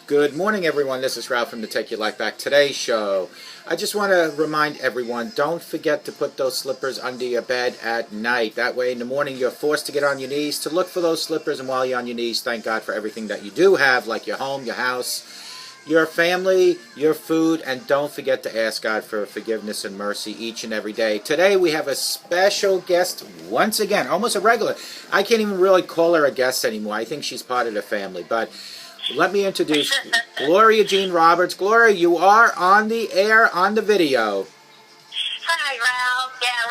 Good morning, everyone. This is Ralph from the Take Your Life Back Today show. I just want to remind everyone, don't forget to put those slippers under your bed at night. That way, in the morning, you're forced to get on your knees to look for those slippers. And while you're on your knees, thank God for everything that you do have, like your home, your house, your family, your food. And don't forget to ask God for forgiveness and mercy each and every day. Today, we have a special guest once again, almost a regular. I can't even really call her a guest anymore. I think she's part of the family. But let me introduce Gloria Jean Roberts. Gloria, you are on the air on the video. Hi, Ralph. Yeah,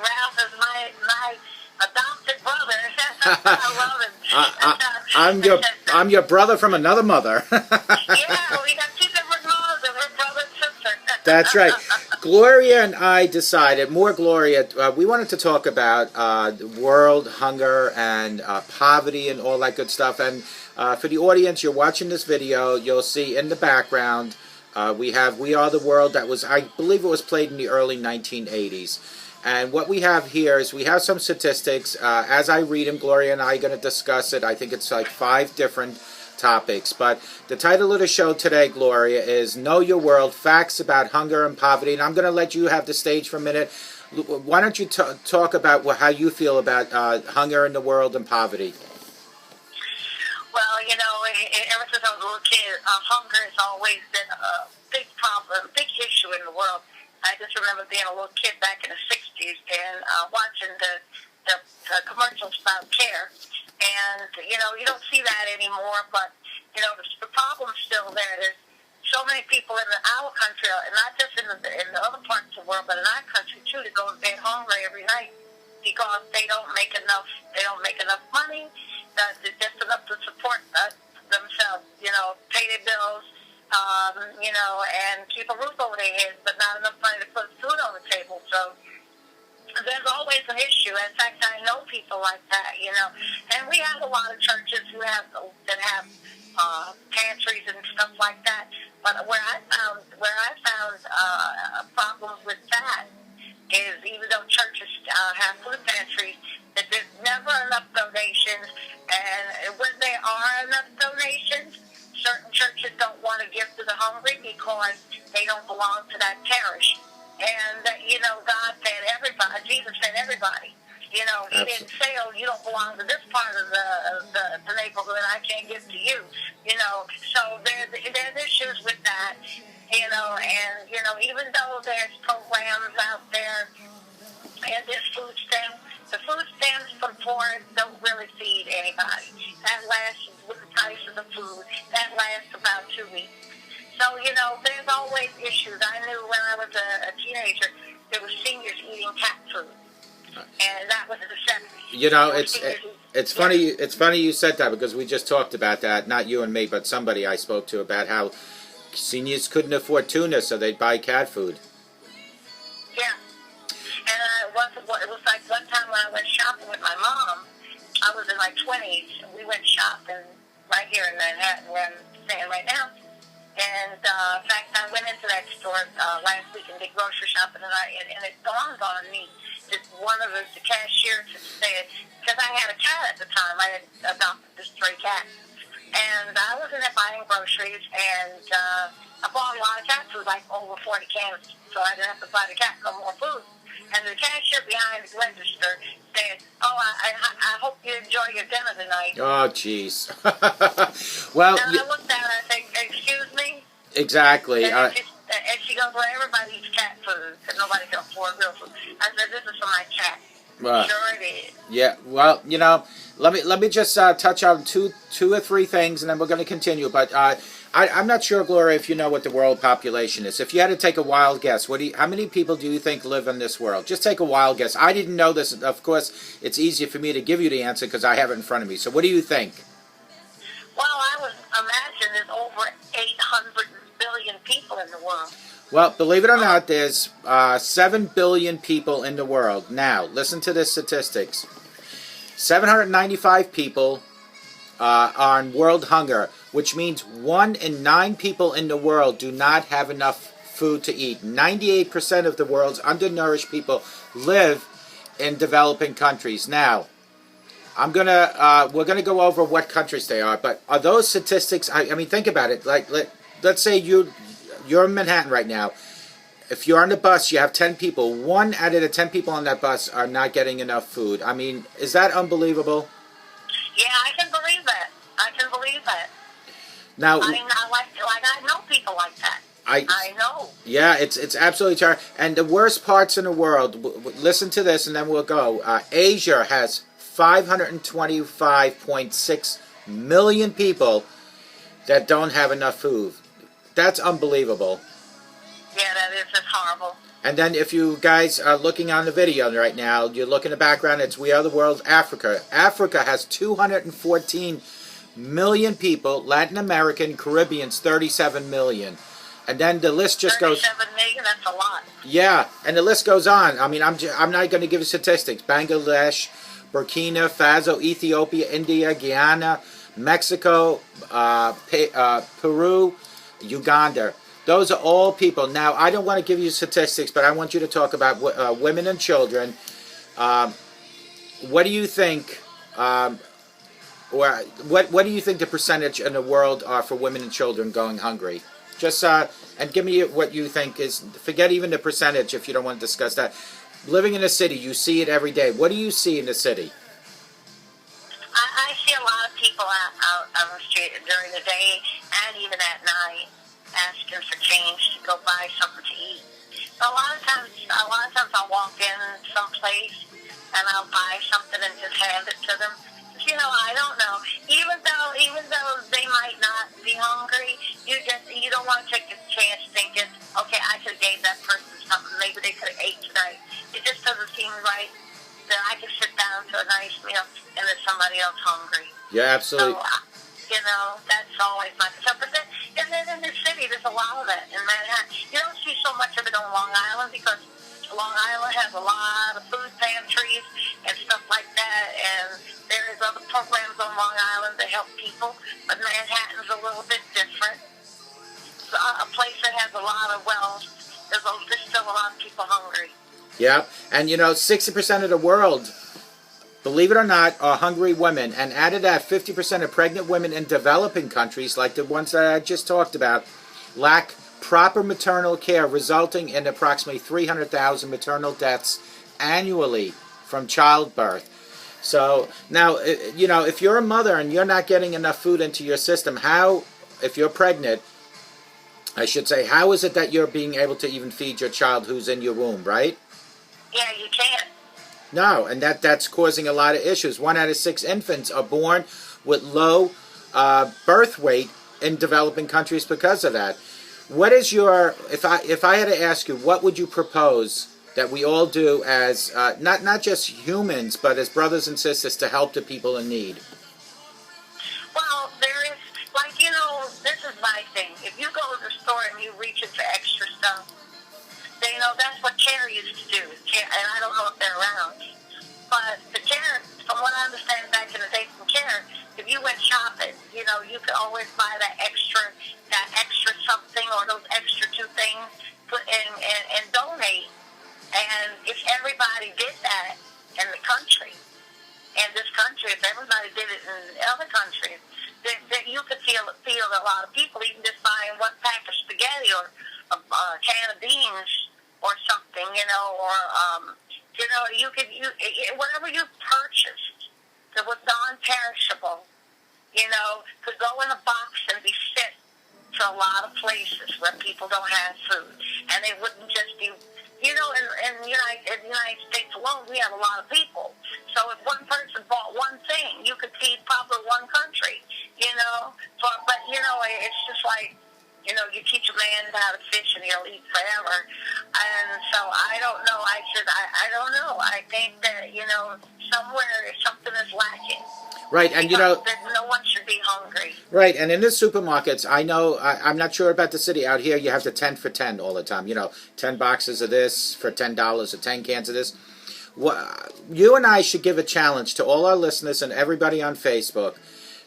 Ralph is my adopted brother. I love him. I'm your brother from another mother. Yeah, we got two different moms, and we're brother and sister. That's right. Gloria and I decided, we wanted to talk about world hunger and poverty and all that good stuff. And for the audience, you're watching this video, you'll see in the background, we have We Are the World. That was, I believe it was played in the early 1980s. And what we have here is we have some statistics. As I read them, Gloria and I are going to discuss it. I think it's like 5 different topics. But the title of the show today, Gloria, is Know Your World, Facts About Hunger and Poverty. And I'm going to let you have the stage for a minute. Why don't you talk about how you feel about hunger in the world and poverty? Well, you know, ever since I was a little kid, hunger has always been a big problem, a big issue in the world. I just remember being a little kid back in the 60s and watching the commercials about care. And, you know, you don't see that anymore, but, you know, the problem's still there. There's so many people in our country, and not just in the other parts of the world, but in our country, too, that go to bed hungry every night because they don't make enough money, just enough to support themselves, you know, pay their bills, you know, and keep a roof over their heads, but not enough money to put food on the table. So there's always an issue. In fact, I know people like that, you know. And we have a lot of churches that have pantries and stuff like that. But where I found problems with that is even though churches have food pantries, that there's never enough donations. And when there are enough donations, certain churches don't want to give to the hungry because they don't belong to that parish. And, you know, God fed everybody. Jesus fed everybody. You know, he didn't say, oh, you don't belong to this part of the neighborhood, I can't give to you. You know, so there's issues with that, you know, and, you know, even though there's programs out there and there's food stamps, the food stamps from poor don't really feed anybody. That lasts with the price of the food. That lasts about 2 weeks. So, you know, there's always issues. I knew when I was a teenager, there were seniors eating cat food. And that was in the 70s. You know, it's funny. It's funny you said that because we just talked about that. Not you and me, but somebody I spoke to about how seniors couldn't afford tuna, so they'd buy cat food. Yeah. And it was like one time when I went shopping with my mom, I was in my 20s, and we went shopping right here in Manhattan, where I'm staying right now. And, in fact, I went into that store last week and did grocery shopping, and it dawned on me that one of the cashiers said, because I had a cat at the time, I had adopted this stray cat, and I was in there buying groceries, and I bought a lot of cat food, like over 40 cans, so I didn't have to buy the cat no more food. And the cashier behind the register said, oh, I hope you enjoy your dinner tonight. Oh, jeez. Well, and I looked at her and I said, excuse me? Exactly. And she goes, well, everybody eats cat food because nobody can afford real food. I said, this is for my cat. Sure it is. Yeah, well, you know, let me just touch on two or three things, and then we're going to continue. But I'm not sure, Gloria, if you know what the world population is. If you had to take a wild guess, how many people do you think live in this world? Just take a wild guess. I didn't know this. Of course, it's easier for me to give you the answer because I have it in front of me. So what do you think? Well, I would imagine there's over 800 billion people in the world. Well, believe it or not, there's 7 billion people in the world. Now, listen to this statistics. 795 people are on world hunger, which means 1 in 9 people in the world do not have enough food to eat. 98% of the world's undernourished people live in developing countries. Now, we're gonna go over what countries they are, but are those statistics? I mean, think about it. Like let's say you're in Manhattan right now. If you're on the bus, you have 10 people. 1 out of the 10 people on that bus are not getting enough food. I mean, is that unbelievable? Yeah, I can believe that. I can believe that. Now, I know people like that. I know. Yeah, it's absolutely terrible. And the worst parts in the world. Listen to this, and then we'll go. Asia has 525.6 million people that don't have enough food. That's unbelievable. Yeah, that is just horrible. And then if you guys are looking on the video right now, you look in the background, it's We Are the World, Africa. Africa has 214 million people. Latin American, Caribbean's 37 million. And then the list just goes... 37 million, that's a lot. Yeah, and the list goes on. I mean, I'm not going to give you statistics. Bangladesh, Burkina Faso, Ethiopia, India, Guyana, Mexico, Peru, Uganda. Those are all people. Now, I don't want to give you statistics, but I want you to talk about women and children. What do you think? What do you think the percentage in the world are for women and children going hungry? Just and give me what you think is. Forget even the percentage if you don't want to discuss that. Living in a city, you see it every day. What do you see in the city? I see a lot of people out on the street during the day and even at night, asking for change to go buy something to eat. So a lot of times I'll walk in someplace and I'll buy something and just hand it to them. You know, I don't know. Even though they might not be hungry, you don't want to take a chance thinking, okay, I could have gave that person something. Maybe they could have ate tonight. It just doesn't seem right that I could sit down to a nice meal and there's somebody else hungry. Yeah, absolutely. So, you know, that's always my concern. But then in the city, there's a lot of that in Manhattan. You don't see so much of it on Long Island because Long Island has a lot of food pantries and stuff like that, and there is other programs on Long Island that help people, but Manhattan's a little bit different. It's a place that has a lot of wealth. There's still a lot of people hungry. Yeah, and you know, 60% of the world, believe it or not, are hungry women, and out of that, 50% of pregnant women in developing countries, like the ones that I just talked about, lack proper maternal care, resulting in approximately 300,000 maternal deaths annually from childbirth. So now, you know, if you're a mother and you're not getting enough food into your system, if you're pregnant, I should say, how is it that you're being able to even feed your child who's in your womb, right? Yeah, you can't. No, and that's causing a lot of issues. 1 out of 6 infants are born with low birth weight in developing countries because of that. What is your, if I had to ask you, what would you propose that we all do as, not just humans, but as brothers and sisters to help the people in need? Well, there is, like, you know, this is my thing. If you go to the store and you reach in for extra stuff, you know, that's what CARE used to do. And I don't know if they're around. But the CARE, from what I understand back in the day from CARE, if you went shopping, you know, you could always buy that extra something or those extra 2 things and donate. And if everybody did that in the country, if everybody did it in other countries, then you could feel a lot of people even just buying 1 pack of spaghetti or a can of beans or something, you know, or you know, whatever you purchased that was non-perishable, you know, could go in a box and be sent to a lot of places where people don't have food, and it wouldn't just be, you know, in the United States alone, we have a lot of people. So if one person bought 1 thing, you could feed probably 1 country, you know. But you know, it's just like, you know, you teach a man how to fish and he'll eat forever. And so I don't know. I don't know. I think that, you know, somewhere something is lacking. Right, and you know, no one should be hungry. Right, and in the supermarkets, I know, I'm not sure about the city. Out here, you have the 10 for 10 all the time. You know, 10 boxes of this for $10 or 10 cans of this. You and I should give a challenge to all our listeners and everybody on Facebook.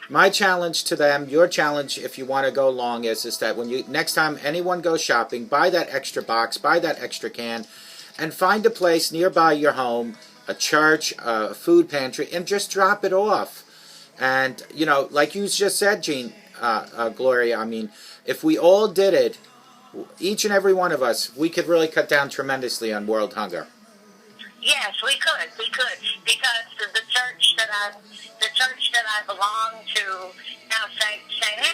My challenge to them, your challenge, if you want to go along, is that when next time anyone goes shopping, buy that extra box, buy that extra can, and find a place nearby your home a church, a food pantry, and just drop it off. And, you know, like you just said, Gloria, I mean, if we all did it, each and every one of us, we could really cut down tremendously on world hunger. Yes, we could, because the church that I belong to, now St.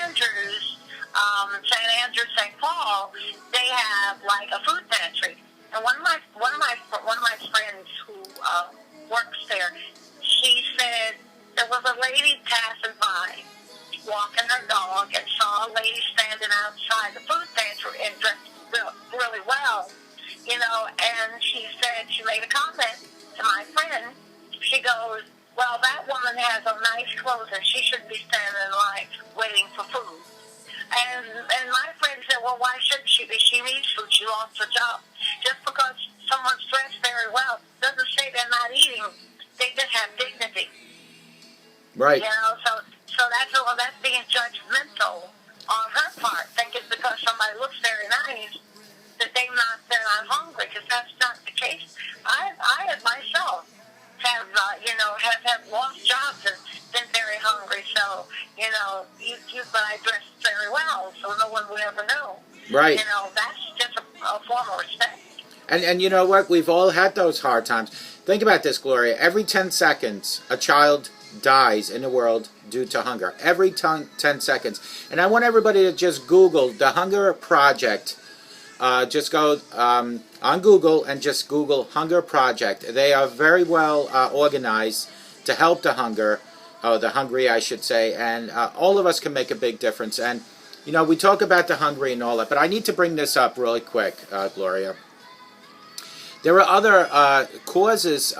Andrews, St. Paul, they have like a food pantry, and one of my friends who works there, she said there was a lady passing by, walking her dog, and saw a lady standing outside the food pantry and dressed really well. You know, and she said, she made a comment to my friend. She goes, well, that woman has on nice clothes and she shouldn't be standing in line waiting for food. And my friend said, well, why shouldn't she be? She needs food. She lost her job. Just because someone's dressed very well doesn't say they're not eating. They just have dignity. Right. You know, so that's being judgmental on her part, thinking because somebody looks very nice, that they're not hungry, because that's not the case. I myself have lost jobs and been very hungry. So but I dress very well, so no one would ever know. Right. You know, that's just a form of respect. And you know what? We've all had those hard times. Think about this, Gloria. Every 10 seconds, a child dies in the world due to hunger. Every 10 seconds. And I want everybody to just Google the Hunger Project. Just go on Google and just Google Hunger Project. They are very well organized to help the hungry, I should say, and all of us can make a big difference. And, you know, we talk about the hungry and all that, but I need to bring this up really quick, Gloria. There are other causes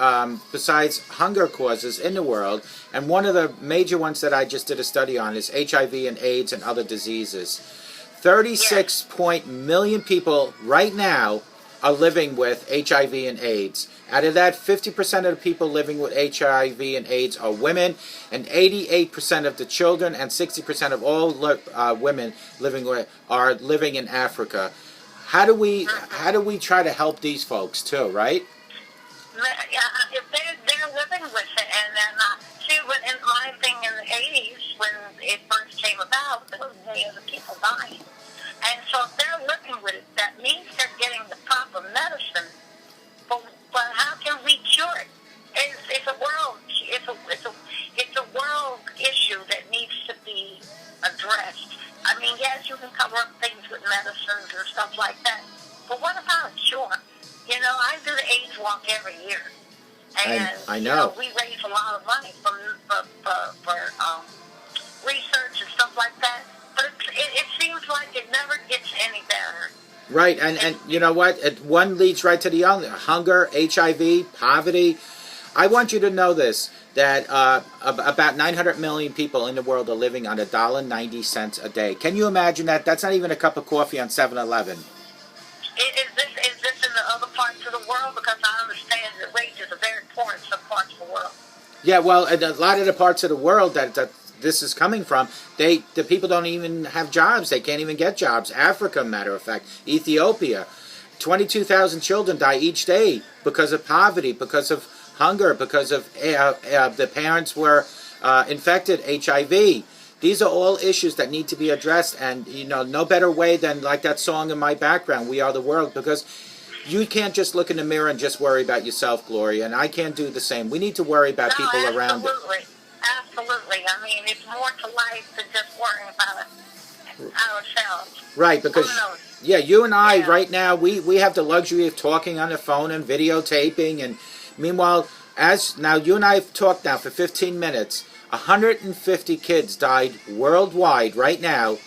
besides hunger causes in the world, and one of the major ones that I just did a study on is HIV and AIDS and other diseases. 36 million people right now are living with HIV and AIDS. Out of that, 50% of the people living with HIV and AIDS are women, and 88% of the children and 60% of all women are living in Africa. How do we try to help these folks too, right? If they're living with it and they're not. See, in my thing in the 80s, when it first came about, there was millions of people dying. And so if they're living with it, that means they're getting the proper medicine. But how can we cure it? It's a world issue that needs to be addressed. I mean, yes, you can cover up things with medicines and stuff like that. But what about a cure? You know, I do the AIDS walk every year. And I know. You know, we raise a lot of money for research and stuff like that. But it seems like it never gets any better. Right, and you know what? One leads right to the other. Hunger, HIV, poverty. I want you to know this, that about 900 million people in the world are living on $1.90 a day. Can you imagine that? That's not even a cup of coffee on 7-Eleven. Is this in the other parts of the world? Because I understand that wages are very poor in some parts of the world. Yeah, well, in a lot of the parts of the world that this is coming from, the people don't even have jobs. They can't even get jobs. Africa, matter of fact, Ethiopia, 22,000 children die each day because of poverty, because of hunger, because of the parents were infected HIV. These are all issues that need to be addressed, and you know, no better way than like that song in my background, "We Are the World," because you can't just look in the mirror and just worry about yourself, Gloria, and I can't do the same. We need to worry about people around us. Absolutely. I mean, it's more to life than just worrying about ourselves. Right, because yeah, you and I right now, we have the luxury of talking on the phone and videotaping, and meanwhile, as now you and I have talked now for 15 minutes, 150 kids died worldwide right now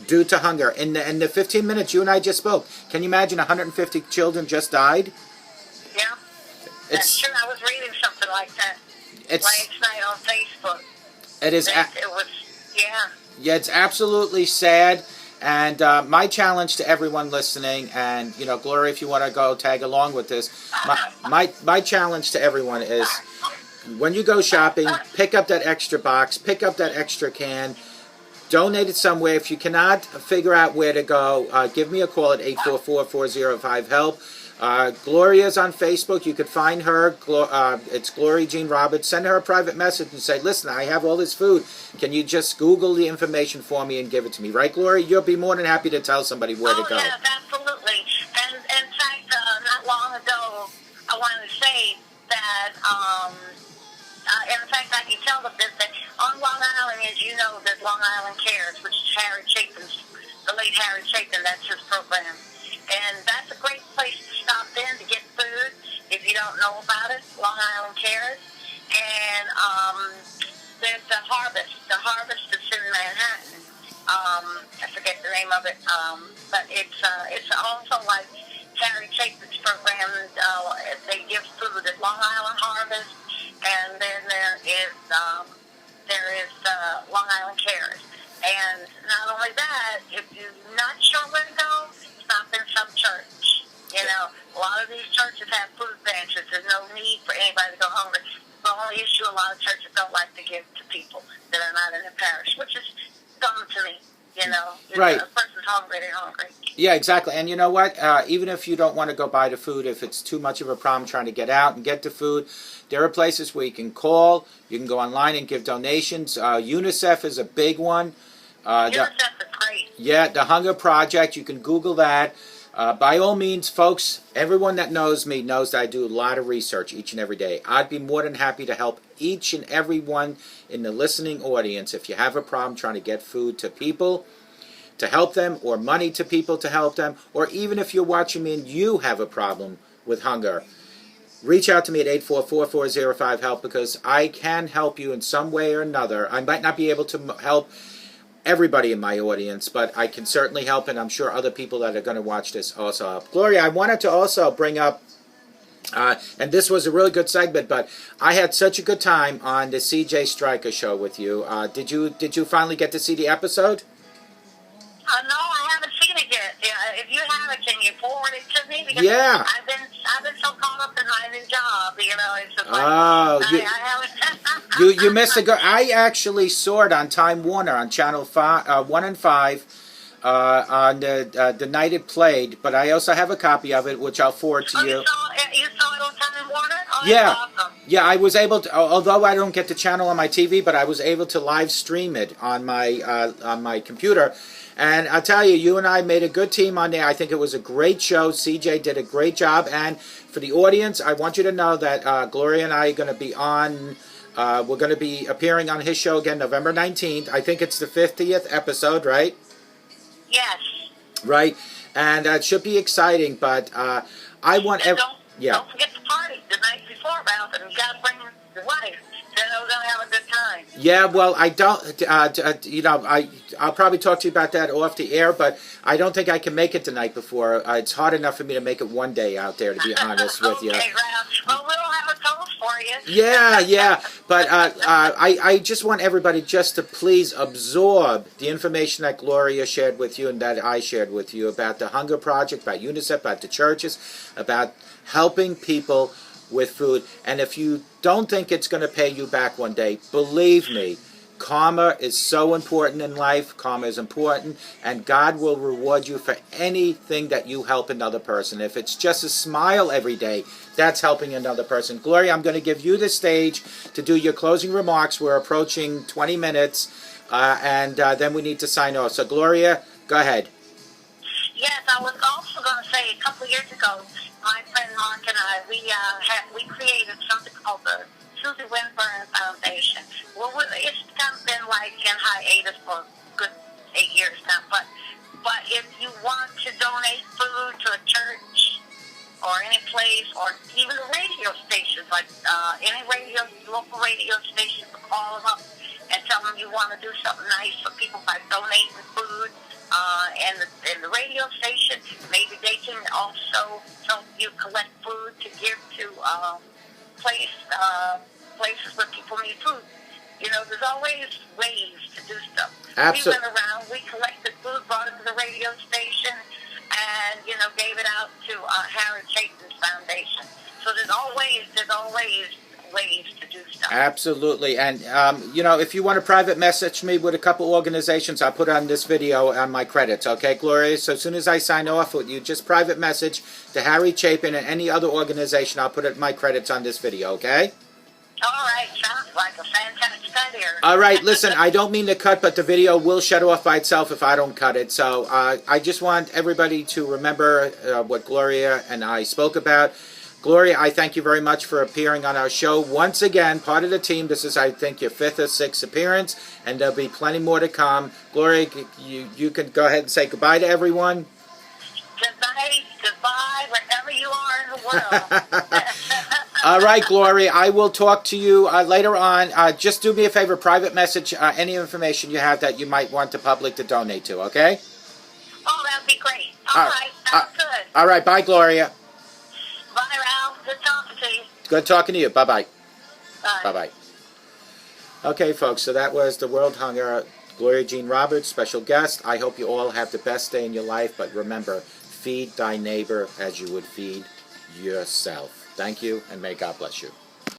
due to hunger. In the 15 minutes you and I just spoke, can you imagine 150 children just died? Yeah, that's true. I was reading something like that last night on Facebook. It is. It was, yeah, it's absolutely sad. And my challenge to everyone listening, and you know, Gloria, if you want to go tag along with this, my challenge to everyone is, when you go shopping, pick up that extra box, pick up that extra can, donate it somewhere. If you cannot figure out where to go, give me a call at 844-405-HELP. Gloria's on Facebook. You could find her. It's Gloria Jean Roberts. Send her a private message and say, listen, I have all this food. Can you just Google the information for me and give it to me? Right, Gloria? You'll be more than happy to tell somebody where to go. Oh, yes, absolutely. And in fact, not long ago, I wanted to say that, in fact, I can tell them that on Long Island, as you know, there's Long Island Cares, which is Harry Chapin's, the late Harry Chapin, that's his program. And that's a great place to stop in to get food if you don't know about it, Long Island Cares. And there's the Harvest. The Harvest is in Manhattan. I forget the name of it, but it's also like Harry Chapin's program. They give food at Long Island Harvest, and then there is Long Island Cares. And not only that, if you're not sure where to go, stop in some church. You know, a lot of these churches have food pantries. There's no need for anybody to go hungry. The only issue a lot of churches don't like to give to people that are not in the parish, which is dumb to me. You know, right. If a person's hungry, they're hungry. Yeah, exactly. And you know what? Even if you don't want to go buy the food, if it's too much of a problem trying to get out and get the food, there are places where you can call. You can go online and give donations. UNICEF is a big one. UNICEF is great. Yeah, the Hunger Project. You can Google that. By all means, folks, everyone that knows me knows that I do a lot of research each and every day. I'd be more than happy to help each and every one in the listening audience if you have a problem trying to get food to people to help them, or money to people to help them, or even if you're watching me and you have a problem with hunger. Reach out to me at 844-405-HELP because I can help you in some way or another. I might not be able to help everybody in my audience, but I can certainly help, and I'm sure other people that are going to watch this also help. Gloria, I wanted to also bring up, and this was a really good segment, but I had such a good time on the CJ Stryker show with you. Did you finally get to see the episode? No, I haven't seen it yet. If you have it, can you forward it to me? Because Yeah. I've been so caught up in my new job. You know, it's just like I haven't. you missed a good. I actually saw it on Time Warner on Channel 1 and 5 on the night it played. But I also have a copy of it, which I'll forward to you. You saw it on Time Warner? Oh, Yeah. that's awesome. Yeah, I was able to. Although I don't get the channel on my TV, but I was able to live stream it on my computer. And I'll tell you, you and I made a good team on there. I think it was a great show. CJ did a great job. And for the audience, I want you to know that Gloria and I are going to be on, we're going to be appearing on his show again November 19th. I think it's the 50th episode, right? Yes. Right. And it should be exciting. But I want... Don't forget the party the night before, Ralph, and you got to bring your wife. Then we're going to have a good time. Yeah, well, I don't, I'll probably talk to you about that off the air, but I don't think I can make it the night before. It's hard enough for me to make it one day out there, to be honest with you. Okay, Ralph. Well, we'll have a toast for you. Yeah, but I just want everybody just to please absorb the information that Gloria shared with you and that I shared with you about the Hunger Project, about UNICEF, about the churches, about helping people with food. And if you don't think it's going to pay you back one day, believe me, karma is so important in life. Karma is important, and God will reward you for anything that you help another person. If it's just a smile every day, that's helping another person. Gloria, I'm going to give you the stage to do your closing remarks. We're approaching 20 minutes, and then we need to sign off. So, Gloria, go ahead. Yes, I was also going to say a couple of years ago, my friend Mark and I, we created something called the Susie Winburn Foundation. Well, it's kind of been like in hiatus for a good 8 years now. But if you want to donate food to a church or any place, or even the radio stations, like any local radio station, call them up and tell them you want to do something nice for people by donating food. And the radio station, maybe they can also help you collect food to give to places where people need food. You know, there's always ways to do stuff. Absolutely. We went around, we collected food, brought it to the radio station, and, gave it out to Harry Chapin's Foundation. So there's always ways to do stuff. Absolutely. And, you know, if you want to private message me with a couple organizations, I'll put on this video on my credits. Okay, Gloria? So as soon as I sign off with you, just private message to Harry Chapin and any other organization. I'll put it my credits on this video, okay? All right, sounds like a fantastic idea. All right, listen, I don't mean to cut, but the video will shut off by itself if I don't cut it. So I just want everybody to remember what Gloria and I spoke about. Gloria, I thank you very much for appearing on our show. Once again, part of the team. This is, I think, your 5th or 6th appearance, and there'll be plenty more to come. Gloria, you can go ahead and say goodbye to everyone. Good night, goodbye, wherever you are in the world. All right, Gloria, I will talk to you later on. Just do me a favor, private message any information you have that you might want the public to donate to, okay? Oh, that would be great. All right, sounds good. All right, bye, Gloria. Bye, Ralph. Good talking to you. Good talking to you. Bye-bye. Bye. Bye-bye. Okay, folks, so that was the World Hunger, Gloria Jean Roberts, special guest. I hope you all have the best day in your life, but remember, feed thy neighbor as you would feed yourself. Thank you, and may God bless you.